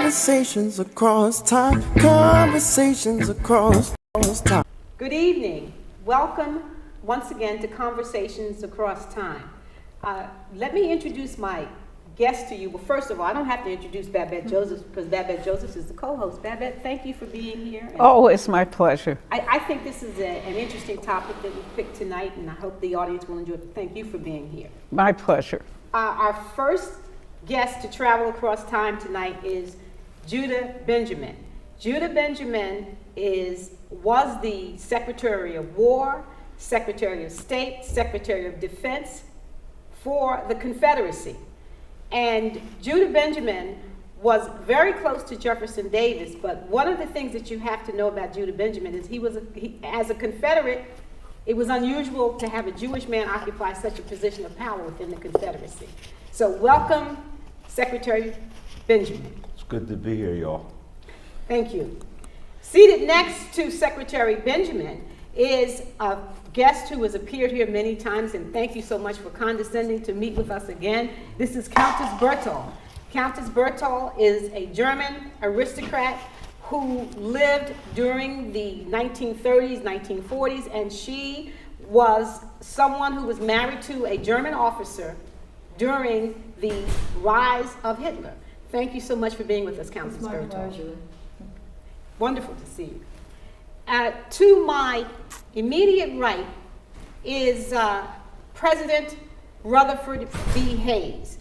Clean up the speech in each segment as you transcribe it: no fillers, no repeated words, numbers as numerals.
Conversations across time. Conversations across time. Good evening. Welcome once again to Conversations Across Time. Let me introduce my guest to you. Well, first of all, I don't have to introduce Babette Joseph because Babette Joseph is the co-host. Babette, thank you for being here. Oh, it's my pleasure. I think this is an interesting topic that we picked tonight, and I hope the audience will enjoy it. Thank you for being here. My pleasure. Our first guest to travel across time tonight is Judah Benjamin. Judah Benjamin was the Secretary of War, Secretary of State, Secretary of Defense for the Confederacy. And Judah Benjamin was very close to Jefferson Davis, but one of the things that you have to know about Judah Benjamin is as a Confederate, it was unusual to have a Jewish man occupy such a position of power within the Confederacy. So welcome, Secretary Benjamin. It's good to be here, y'all. Thank you. Seated next to Secretary Benjamin is a guest who has appeared here many times, and thank you so much for condescending to meet with us again. This is Countess Berthold. Countess Berthold is a German aristocrat who lived during the 1930s, 1940s, and she was someone who was married to a German officer during the rise of Hitler. Thank you so much for being with us, Countess Berthold. It's my pleasure. Wonderful to see you. To my immediate right is President Rutherford B. Hayes,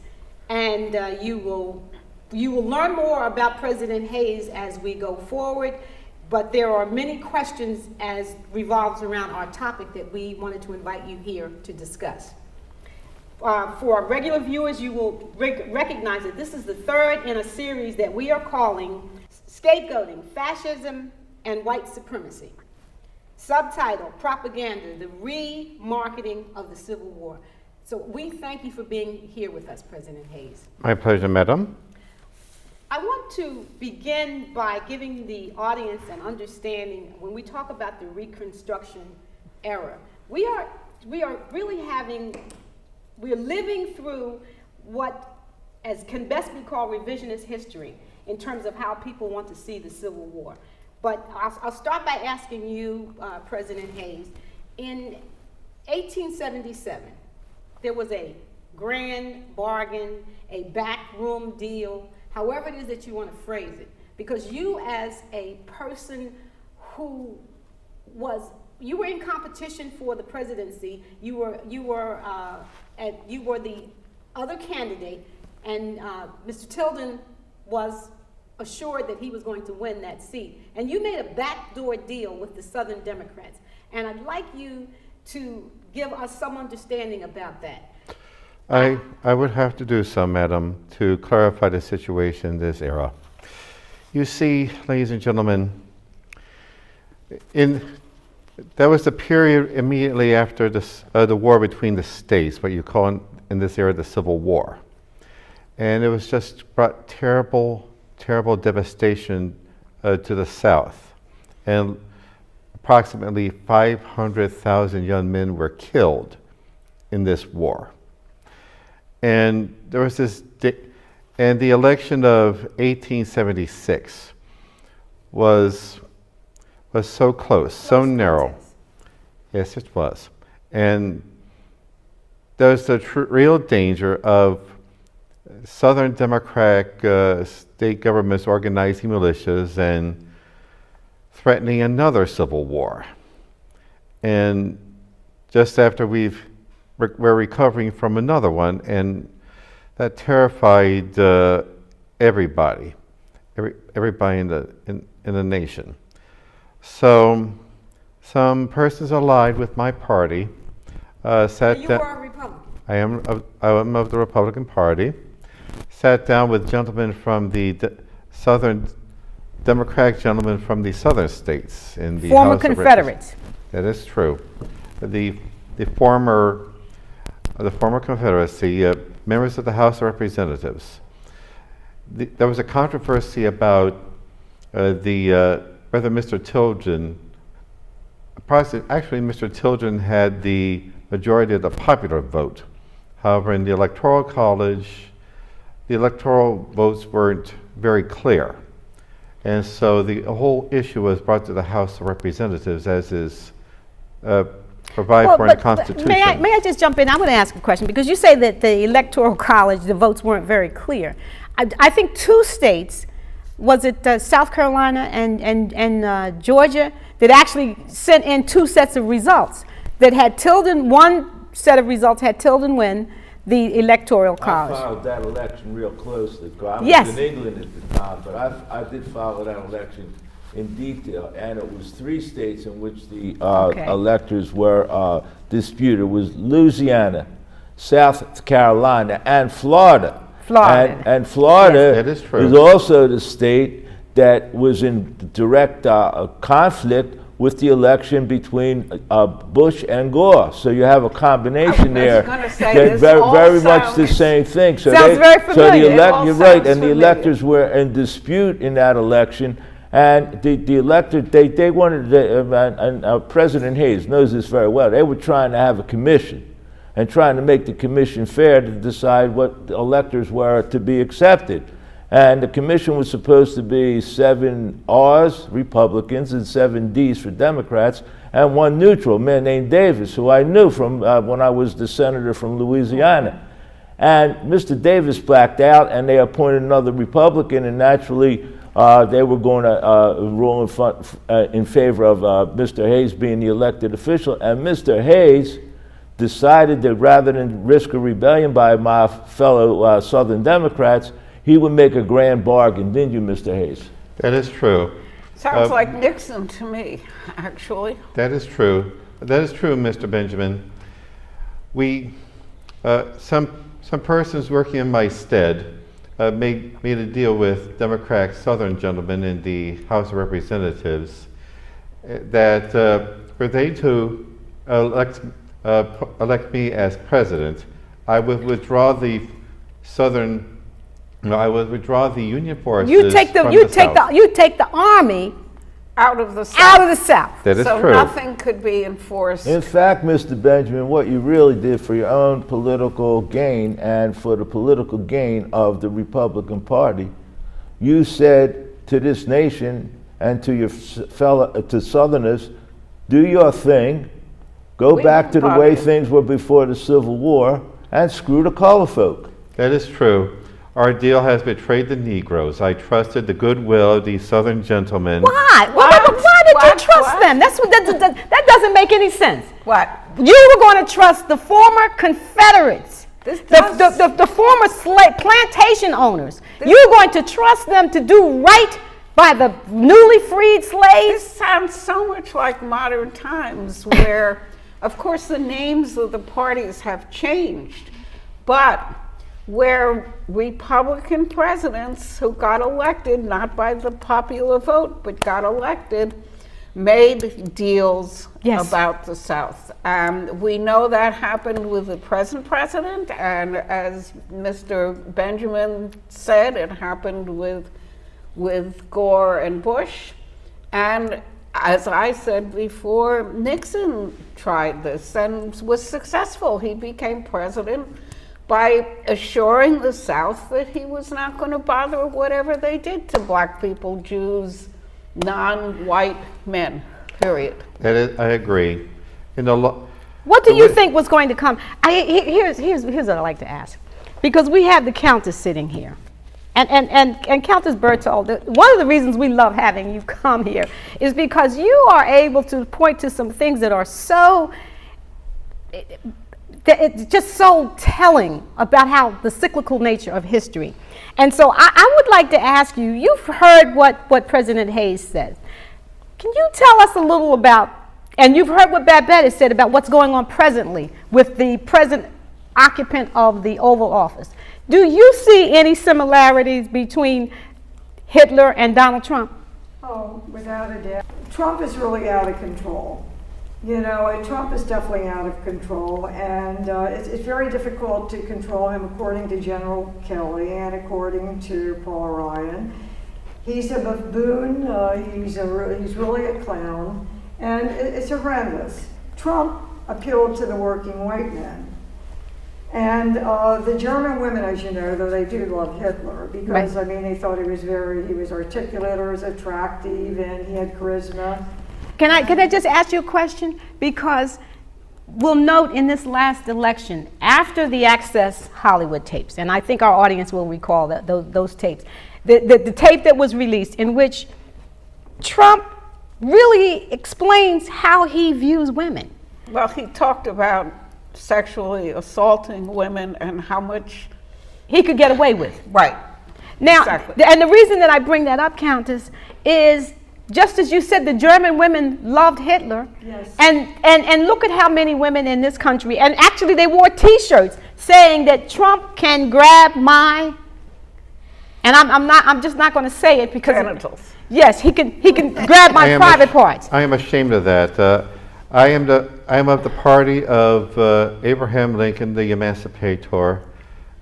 and you will learn more about President Hayes as we go forward, but there are many questions as revolves around our topic that we wanted to invite you here to discuss. For our regular viewers, you will recognize that this is the third in a series that we are calling Scapegoating, Fascism, and White Supremacy. Subtitle, Propaganda, the Remarketing of the Civil War. So we thank you for being here with us, President Hayes. My pleasure, madam. I want to begin by giving the audience an understanding when we talk about the Reconstruction era. We're living through what can best be called revisionist history in terms of how people want to see the Civil War. But I'll start by asking you, President Hayes, in 1877, there was a grand bargain, a backroom deal, however it is that you want to phrase it, because you as a person who you were in competition for the presidency, you were the other candidate, and Mr. Tilden was assured that he was going to win that seat. And you made a backdoor deal with the Southern Democrats. And I'd like you to give us some understanding about that. I would have to do so, madam, to clarify the situation in this era. You see, ladies and gentlemen, there was a period immediately after the war between the states, what you call in this era the Civil War. And it was just brought terrible devastation to the South. And approximately 500,000 young men were killed in this war. And there was and the election of 1876 was so close, so narrow. Yes, it was. And there's the real danger of Southern Democratic state governments organizing militias and threatening another civil war. And just after we're recovering from another one, and that terrified everybody in the nation. So some persons allied with my party sat down. You were a Republican. I am of the Republican Party. Sat down with gentlemen from the Southern Democratic gentlemen from the Southern states in the former House Confederates. That is true. The former Confederacy, members of the House of Representatives. There was a controversy about whether Mr. Tilden, actually Mr. Tilden had the majority of the popular vote. However, in the Electoral College, the electoral votes weren't very clear. And so the whole issue was brought to the House of Representatives, as is provided for in the Constitution. May I just jump in? I want to ask a question, because you say that the Electoral College, the votes weren't very clear. I think two states, was it South Carolina and Georgia, that actually sent in two sets of results that had Tilden, one set of results had Tilden win the Electoral College. I followed that election real closely. I was Yes. in England at the time, but I did follow that election in detail, and it was three states in which the electors were disputed. It was Louisiana, South Carolina, and Florida. And Florida That is true. is also the state that was in direct conflict with the election between Bush and Gore. So you have a combination there gonna say, that this very, all very much the sounds- same thing. So Sounds very familiar. So It all you're right, sounds and the familiar. electors were in dispute in that election. And the electors, they wanted, and President Hayes knows this very well, they were trying to have a commission and trying to make the commission fair to decide what the electors were to be accepted. And the commission was supposed to be 7 R's, Republicans, and 7 D's for Democrats, and 1 neutral, a man named Davis, who I knew from when I was the senator from Louisiana. And Mr. Davis blacked out, and they appointed another Republican, and naturally they were going to rule in favor of Mr. Hayes being the elected official. And Mr. Hayes decided that rather than risk a rebellion by my fellow Southern Democrats, he would make a grand bargain, didn't you, Mr. Hayes? That is true. Sounds like Nixon to me, actually. That is true. That is true, Mr. Benjamin. We, some persons working in my stead made a deal with Democrat Southern gentlemen in the House of Representatives that were they to elect me as president, I would withdraw the Southern. No, I would withdraw the Union forces. You take the army Out of the South. out of the South. That is so true. nothing could be enforced. In fact, Mr. Benjamin, what you really did for your own political gain and for the political gain of the Republican Party, you said to this nation and to your to Southerners, do your thing, go We back to the party. way things were before the Civil War, and screw the color folk. That is true. Our deal has betrayed the Negroes. I trusted the goodwill of these Southern gentlemen. Why? Why did you trust them? That doesn't make any sense. What? You were going to trust the former Confederates, This the former plantation owners. You were going to trust them to do right by the newly freed This slaves. sounds so much like modern times where, of course, the names of the parties have changed, but where Republican presidents who got elected, not by the popular vote, but got elected, made deals Yes. about the South. We know that happened with the present president, and as Mr. Benjamin said, it happened with Gore and Bush. And as I said before, Nixon tried this and was successful. He became president by assuring the South that he was not going to bother whatever they did to black people, Jews, non-white men, period. I agree. What do you think was going to come? Here's what I'd like to ask. Because we have the Countess sitting here. And Countess Berthold, one of the reasons we love having you come here is because you are able to point to some things that are so, it's just so telling about how the cyclical nature of history. And so I would like to ask you, you've heard what President Hayes said. Can you tell us a little about, and you've heard what Babette has said about what's going on presently with the present occupant of the Oval Office. Do you see any similarities between Hitler and Donald Trump? Oh, without a doubt. Trump is really out of control. You know, Trump is definitely out of control, and it's very difficult to control him according to General Kelly and according to Paul Ryan. He's a buffoon, he's really a clown, and it's horrendous. Trump appealed to the working white man. And the German women, as you know, though they do love Hitler because, Right. I mean, they thought he was articulate or was attractive and he had charisma. Can I just ask you a question? Because we'll note in this last election, after the Access Hollywood tapes, and I think our audience will recall those tapes, the tape that was released in which Trump really explains how he views women. Well, he talked about sexually assaulting women and how much. He could get away with. Right. Now, Exactly. and the reason that I bring that up, Countess, is just as you said, the German women loved Hitler. Yes. And look at how many women in this country, and actually they wore T-shirts saying that Trump can grab my, and I'm just not going to say it because Genitals. Yes, he can grab my private parts. I am ashamed of that. I am of the party of Abraham Lincoln, the emancipator,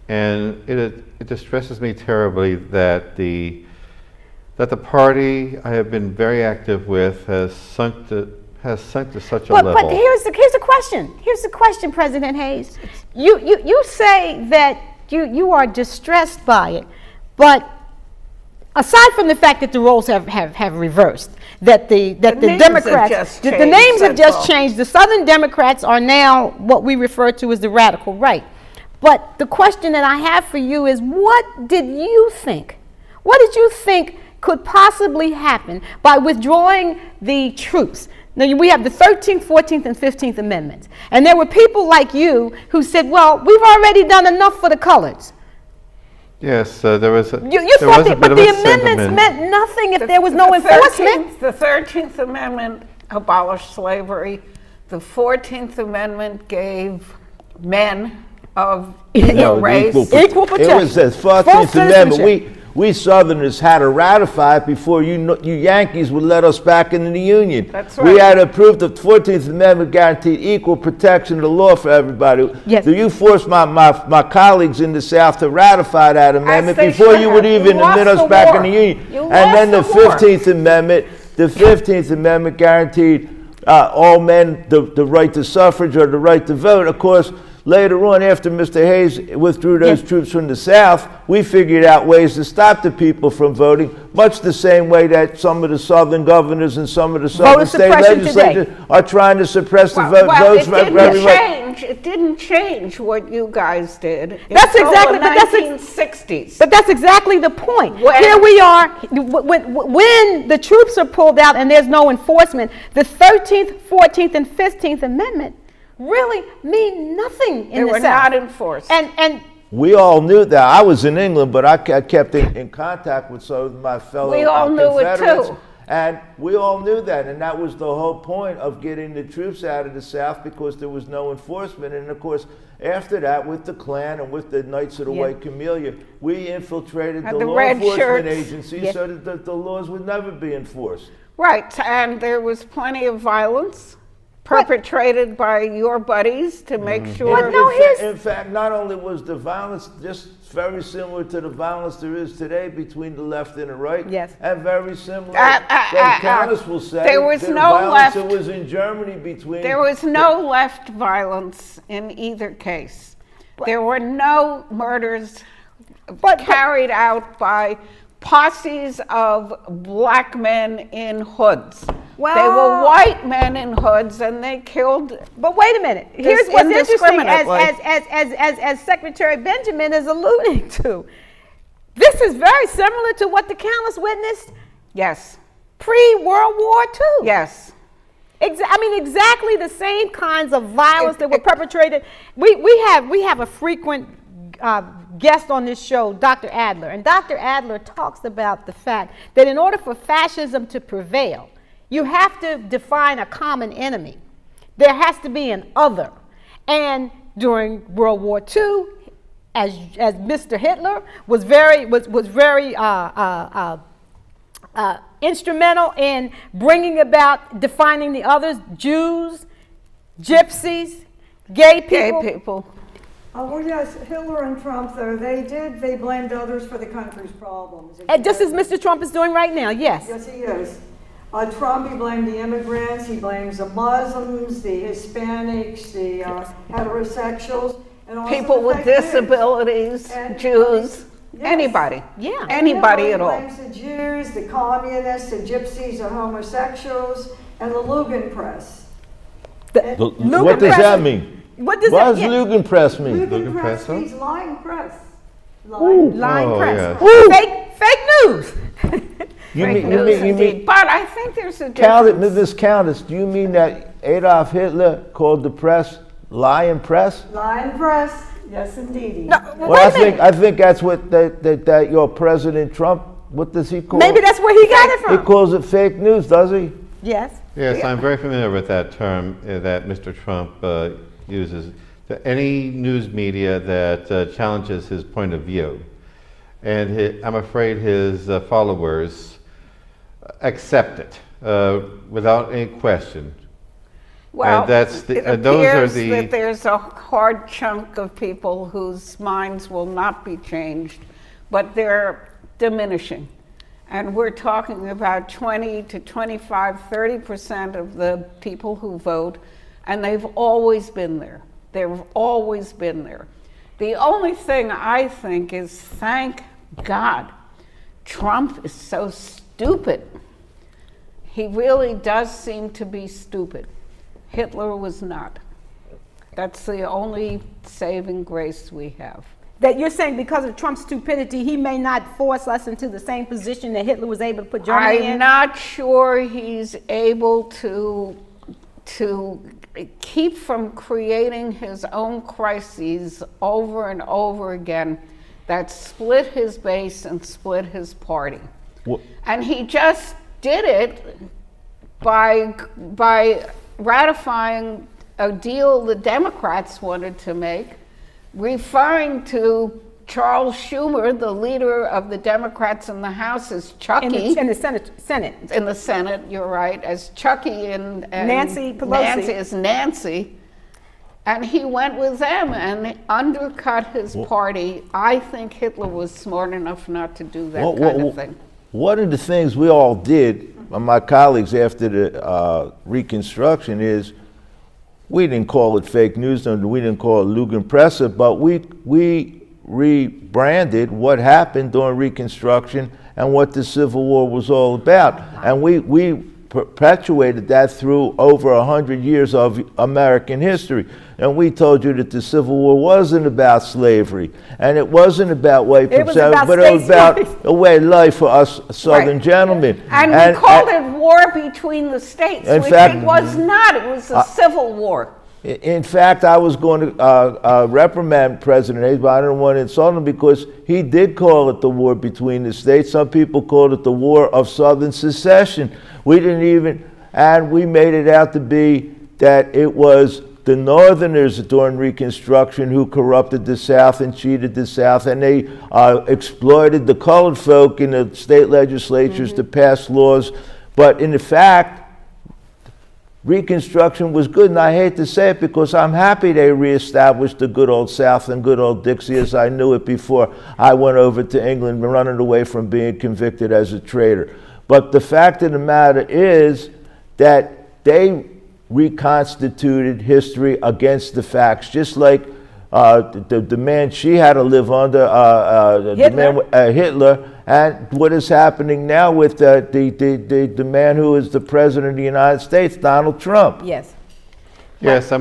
and it distresses me terribly that the party I have been very active with has sunk to such a level. But here's the question. Here's the question, President Hayes. You say that you are distressed by it, but aside from the fact that the roles have reversed, that the Democrats, the names have just changed. The Southern Democrats are now what we refer to as the radical right. But the question that I have for you is, what did you think? What did you think could possibly happen by withdrawing the troops? Now, we have the 13th, 14th, and 15th Amendments. And there were people like you who said, well, we've already done enough for the colors. Yes, there was a, You there thought was a that, bit but of the a amendments sentiment. meant nothing if there was no enforcement. The 13th Amendment abolished slavery. The 14th Amendment gave men of either race equal protection. It was the Full 14th Amendment. citizenship. We Southerners had to ratify it before you Yankees would let us back into the Union. That's We right. had to prove the 14th Amendment guaranteed equal protection of the law for everybody. Yes. So you forced my colleagues in the South to ratify that amendment they before should you would have. even You lost admit us the back war. in the Union. You And then the lost the war. 15th Amendment, the 15th Amendment guaranteed all men the right to suffrage or the right to vote. Of course, later on, after Mr. Hayes withdrew those troops from the South, we figured out ways to stop the people from voting, much the same way that some of the Southern governors and some of the Southern state suppression legislatures are trying to suppress the Well, votes it for didn't everyone. change. It didn't change what you guys did. That's until exactly- the but that's 1960s. But that's exactly the point. When- Here we are, when the troops are pulled out and there's no enforcement, the 13th, 14th, and 15th Amendment really mean nothing in They the were South. not enforced. And We all knew that. I was in England, but I kept in contact with some of my fellow We all knew it Confederates. too. And we all knew that, and that was the whole point of getting the troops out of the South, because there was no enforcement. And of course, after that, with the Klan and with the Knights of the Yeah. White Camellia, we infiltrated Had the the law red enforcement shirts. agencies Yeah. so that the laws would never be enforced. Right, and there was plenty of violence perpetrated by your buddies to make sure. But no, here's- In fact, not only was the violence just very similar to the violence there is today between the left and the right, Yes. and very similar, that Countess will say, there was to the no violence that left- was in Germany between... There was no left violence in either case. There were no murders carried out by posses of black men in hoods. They were Well- white men in hoods, and they killed. But wait a minute. Here's what's interesting, indiscriminately. as Secretary Benjamin is alluding to. This is very similar to what the Countess witnessed Yes, pre-World War II. yes. I mean, exactly the same kinds of violence that were perpetrated. We have a frequent guest on this show, Dr. Adler, and Dr. Adler talks about the fact that in order for fascism to prevail, you have to define a common enemy. There has to be an other. And during World War II, as Mr. Hitler was very instrumental in bringing about defining the others: Jews, gypsies, gay people. Gay people. Well, yes, Hitler and Trump, though, they blamed others for the country's problems. And just as Mr. Trump is doing right now, yes. Yes, he is. Trump, he blamed the immigrants, he blames the Muslims, the Hispanics, the heterosexuals. and also People the with fake news. disabilities, And- Jews, Yes. anybody. Yeah. Anybody at all. Everybody blames the Jews, the communists, the gypsies, the homosexuals, and the Lugan press. What does that mean? What does What that does mean? Lugan press mean? Lugan Lugan press press, means lying press. Ooh. Lying Oh, press. yes. Fake news. You Fake mean, news indeed. But I think there's a difference. Miss Countess, do you mean that Adolf Hitler called the press lying press? Lying press, yes indeedy. No, Well, wait a minute. I think that's what that your President Trump, what does he call Maybe it? that's where he got it He from. calls it fake news, does he? Yes. Yes, I'm very familiar with that term that Mr. Trump uses to any news media that challenges his point of view. And I'm afraid his followers accept it without any question. Well, And that's the- it those are appears the- that there's a hard chunk of people whose minds will not be changed, but they're diminishing. And we're talking about 20 to 25, 30% of the people who vote, and they've always been there. They've always been there. The only thing I think is, thank God, Trump is so stupid. He really does seem to be stupid. Hitler was not. That's the only saving grace we have. That you're saying because of Trump's stupidity, he may not force us into the same position that Hitler was able to put Germany in? I'm not sure he's able to keep from creating his own crises over and over again that split his base and split his party. Wha- And he just did it by ratifying a deal the Democrats wanted to make, referring to Charles Schumer, the leader of the Democrats in the House, as Chucky. In the Senate. In the Senate, you're right, as Chucky and Nancy Pelosi. as Nancy. And he went with them and undercut his party. I think Hitler was smart enough not to do that kind of thing. One of the things we all did, my colleagues after the Reconstruction, is we didn't call it fake news and we didn't call it Lugenpresse, but we rebranded what happened during Reconstruction and what the Civil War was all about. And we perpetuated that through over 100 years of American history. And we told you that the Civil War wasn't about slavery, and it wasn't about white It was supremacy, about but it was states' about rights. a way of life for us Southern Right. gentlemen. And we called it war between the states, In which fact- it was not. It was a civil war. In fact, I was going to reprimand President Hayes, but I didn't want to insult him because he did call it the war between the states. Some people called it the war of Southern secession. We didn't even, and we made it out to be that it was the Northerners during Reconstruction who corrupted the South and cheated the South, and they exploited the colored folk in the state legislatures to pass laws. But in fact, Reconstruction was good, and I hate to say it because I'm happy they reestablished the good old South and good old Dixie as I knew it before I went over to England, running away from being convicted as a traitor. But the fact of the matter is that they reconstituted history against the facts, just like the man she had to live under, Hitler, and what is happening now with the man who is the president of the United States, Donald Trump. Yes. Yes, I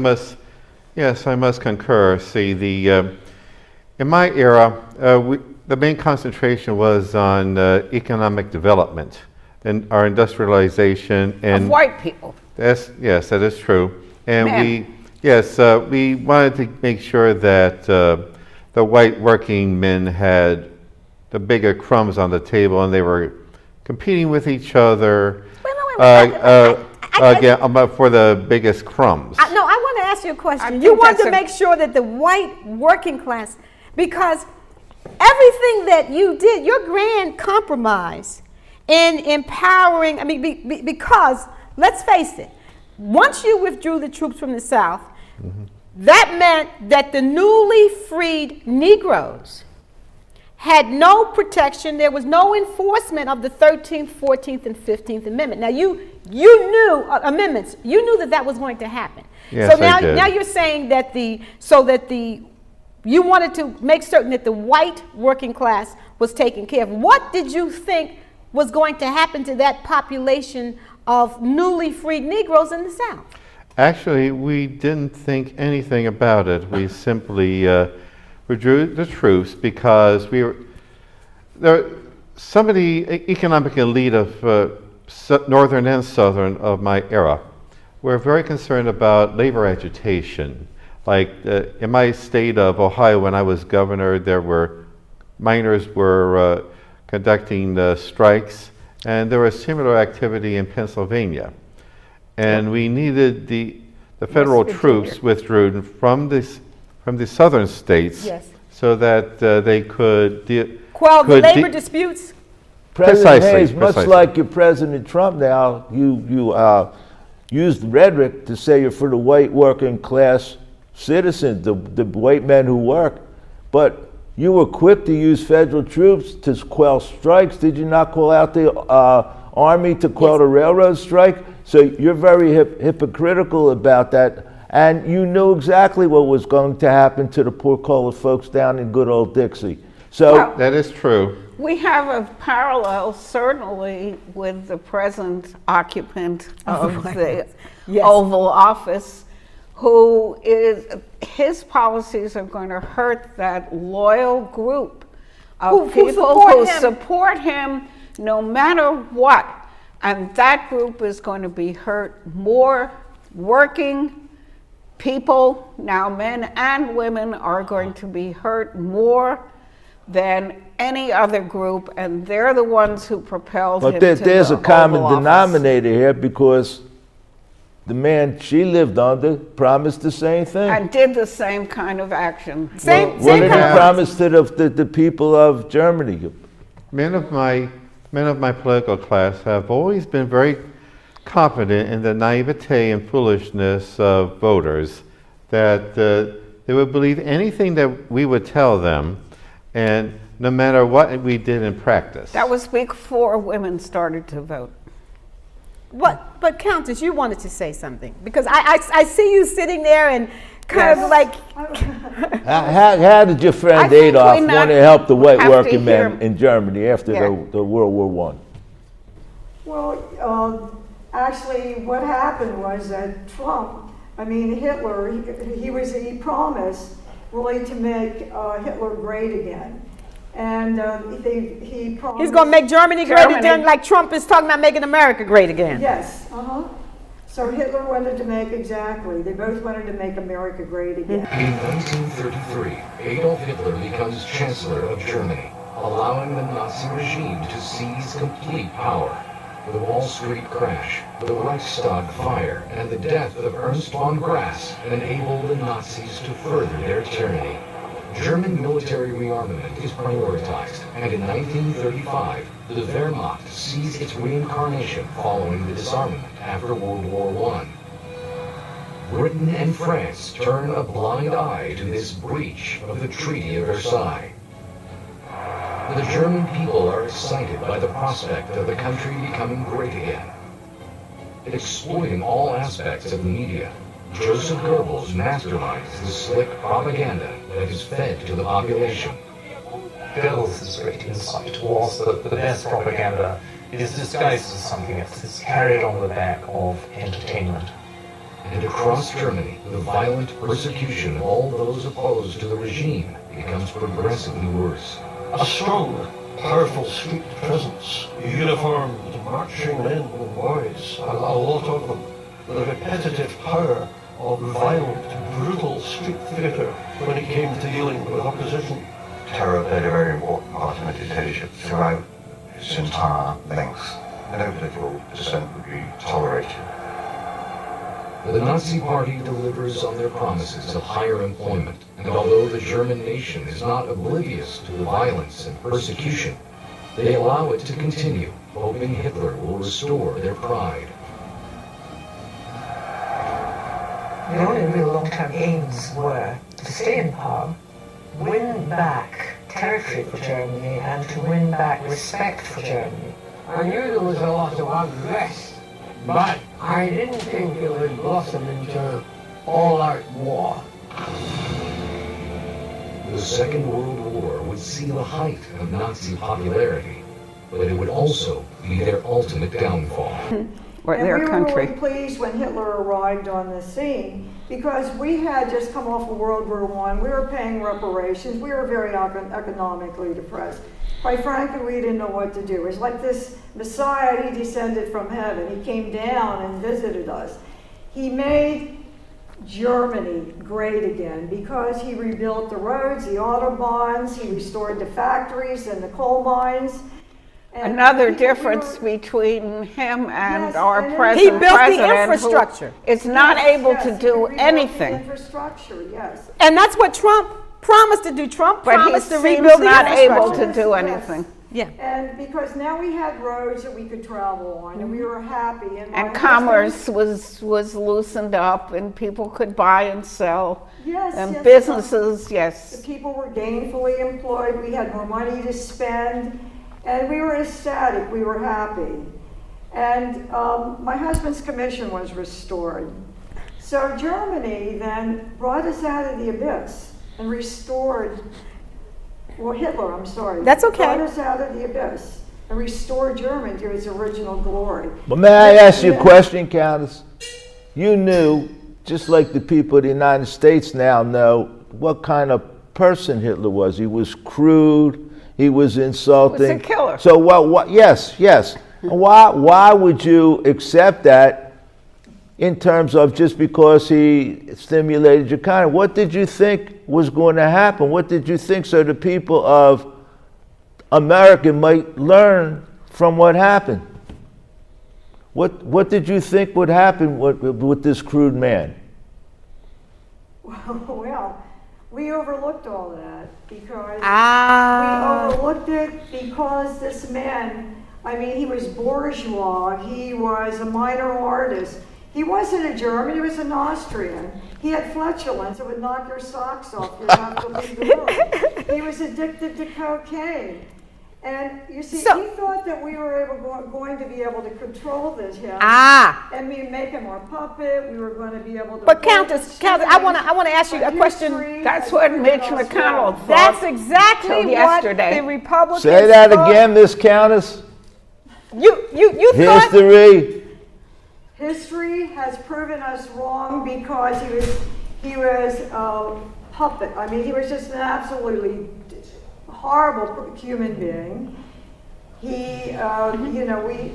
must concur. See, in my era, the main concentration was on economic development and our industrialization and Of white people. Yes, that is true. And Men. we wanted to make sure that the white working men had the bigger crumbs on the table, and they were competing with each other for the biggest crumbs. No, I want to ask you a question. think You want that's to a- make sure that the white working class, because everything that you did, your grand compromise in empowering, because let's face it, once you withdrew the troops from the South, that meant that the newly freed Negroes had no protection. There was no enforcement of the 13th, 14th, and 15th Amendment. Now, you knew amendments. You knew that was going to happen. Yes, so I now, did. now you're saying that the you wanted to make certain that the white working class was taken care of. What did you think was going to happen to that population of newly freed Negroes in the South? Actually, we didn't think anything about it. We simply withdrew the troops because some of the economic elite of northern and southern of my era were very concerned about labor agitation. Like in my state of Ohio, when I was governor, miners were conducting strikes, and there was similar activity in Pennsylvania. And we needed the federal troops withdrew from the southern states, Yes. so that they could Quell the labor disputes? President Precisely, Hayes, much precisely. like your President Trump now, you used rhetoric to say you're for the white working class citizens, the white men who work, but you were quick to use federal troops to quell strikes. Did you not call out the Army to quell the railroad strike? So you're very hypocritical about that, and you knew exactly what was going to happen to the poor colored folks down in good old Dixie. So Well, That is true. we have a parallel certainly with the present occupant of the Yes. Oval Office, his policies are going to hurt that loyal group of Who people support who him. support him no matter what. And that group is going to be hurt more. Working people, now men and women, are going to be hurt more than any other group, and they're the ones who propelled him but to there's the a common Oval Office. denominator here, because the man she lived under promised the same thing. And did the same kind of action. What Same did he kind of- promise to the people of Germany? Men of my political class have always been very confident in the naivete and foolishness of voters, that they would believe anything that we would tell them, and no matter what we did in practice. That was before women started to vote. But Countess, you wanted to say something, because I see you sitting there and kind of like, How did your friend I think Adolf we want not to help the white have to working men hear- in Germany after Yeah. the World War I? Well, actually, what happened was that Hitler, he promised really to make Hitler great again. And he promised. he's going to make Germany great Germany. again, like Trump is talking about making America great again. Yes, So Hitler wanted to make, exactly, they both wanted to make America great again. In 1933, Adolf Hitler becomes Chancellor of Germany, allowing the Nazi regime to seize complete power. The Wall Street crash, the Reichstag fire, and the death of Ernst von Grass enabled the Nazis to further their tyranny. German military rearmament is prioritized, and in 1935, the Wehrmacht sees its reincarnation following the disarmament after World War I. Britain and France turn a blind eye to this breach of the Treaty of Versailles. The German people are excited by the prospect of the country becoming great again. Exploiting all aspects of the media, Joseph Goebbels masterminds the slick propaganda that is fed to the population. Goebbels' great insight was that the best propaganda is disguised as something else. It's carried on the back of entertainment. And across Germany, the violent persecution of all those opposed to the regime becomes progressively worse. A strong, powerful street presence, uniformed marching men and boys, a lot of them. The repetitive power of violent, brutal street theatre when it came to dealing with opposition. Terror played a very important part in the dictatorship throughout its entire length. No political dissent would be tolerated. The Nazi Party delivers on their promises of higher employment, and although the German nation is not oblivious to the violence and persecution, they allow it to continue, hoping Hitler will restore their pride. The only real long-term aims were to stay in power, win back territory for Germany, and to win back respect for Germany. I knew there was a lot of unrest, but I didn't think it would blossom into all-out war. The Second World War would see the height of Nazi popularity, but it would also be their ultimate downfall. Or And their we country. were really pleased when Hitler arrived on the scene because we had just come off of World War I. We were paying reparations. We were very economically depressed. Quite frankly, we didn't know what to do. It was like this Messiah, he descended from heaven. He came down and visited us. He made Germany great again because he rebuilt the roads, the autobahns, he restored the factories and the coal mines. And Another difference between him and Yes, our and present He built the president, who infrastructure. is not able to Yes, do he rebuilt the anything. infrastructure, yes. And that's what Trump promised to do. Trump But he promised to seems rebuild the not able infrastructure. to do Yes. anything. Yeah. And because now we had roads that we could travel on, and we were happy. And, my And husband- commerce was loosened up, and people could buy and sell. Yes, And yes, businesses, The yes. people were gainfully employed. We had more money to spend, and we were ecstatic. We were happy. And my husband's commission was restored. So Germany then brought us out of the abyss and restored. Well, Hitler, I'm sorry. That's okay. Brought us out of the abyss and restored Germany to its original glory. But may I ask you a question, Countess? You knew, just like the people of the United States now know, what kind of person Hitler was. He was crude. He was insulting. He was a killer. So what? Yes. Why would you accept that? In terms of just because he stimulated your kind, what did you think was going to happen? What did you think so the people of America might learn from what happened? What did you think would happen with this crude man? Well, we overlooked all that because Ah. we overlooked it because this man, I mean, he was bourgeois, he was a minor artist. He wasn't a German, he was an Austrian. He had flatulence, it would knock your socks off, you'd have to leave the room. He was addicted to cocaine. And you see, So- he thought that we were going to be able to control this him. Ah. And we make him our puppet, we were going to be able to. But Countess, I want to ask you a But question. history That's has what proven Mitch us McConnell wrong. thought. That's exactly Till what yesterday. the Republicans Say that thought. again, Miss Countess. You thought. History. History has proven us wrong because he was a puppet. I mean, he was just an absolutely horrible human being. He, we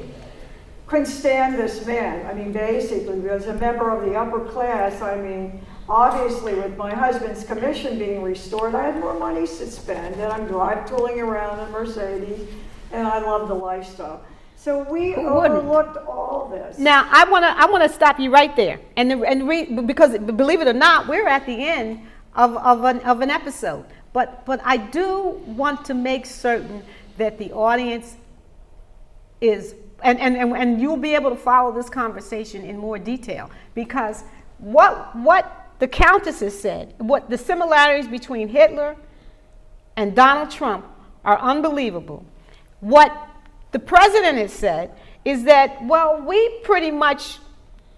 couldn't stand this man. I mean, basically, as a member of the upper class, I mean, obviously with my husband's commission being restored, I had more money to spend, and I'm tooling around in Mercedes, and I love the lifestyle. So we overlooked all this. Now I want to stop you right there, because believe it or not, we're at the end of an episode. But I do want to make certain that the audience is, and you'll be able to follow this conversation in more detail, because what the Countess has said, what the similarities between Hitler and Donald Trump are unbelievable. What the president has said is that, well, we pretty much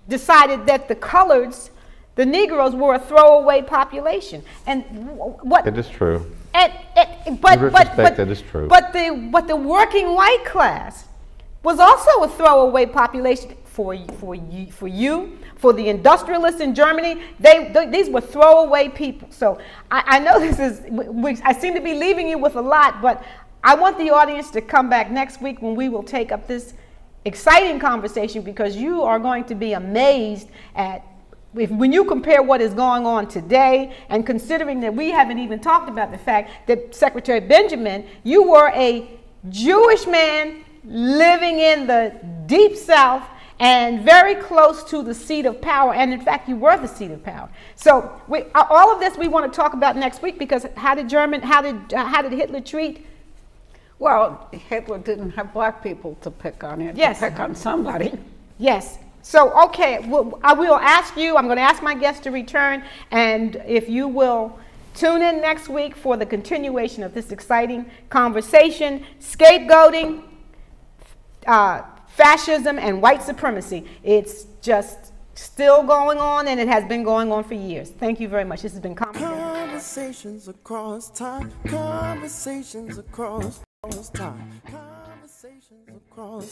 decided that the coloreds, the Negroes, were a throwaway population. And what? It is true. But In retrospect, that is true. But the working white class was also a throwaway population for you, for the industrialists in Germany. These were throwaway people. So I know this is, I seem to be leaving you with a lot, but I want the audience to come back next week when we will take up this exciting conversation, because you are going to be amazed at when you compare what is going on today, and considering that we haven't even talked about the fact that Secretary Benjamin, you were a Jewish man living in the deep South and very close to the seat of power, and in fact you were the seat of power. So all of this we want to talk about next week, because how did Hitler treat? Well, Hitler didn't have black people to pick on. He had Yes. to pick on somebody. Yes. So, okay, I will ask you, I'm going to ask my guests to return, and if you will tune in next week for the continuation of this exciting conversation, scapegoating, fascism, and white supremacy. It's just still going on, and it has been going on for years. Thank you very much. This has been Conversation. Conversations across time. Conversations across time. Conversations across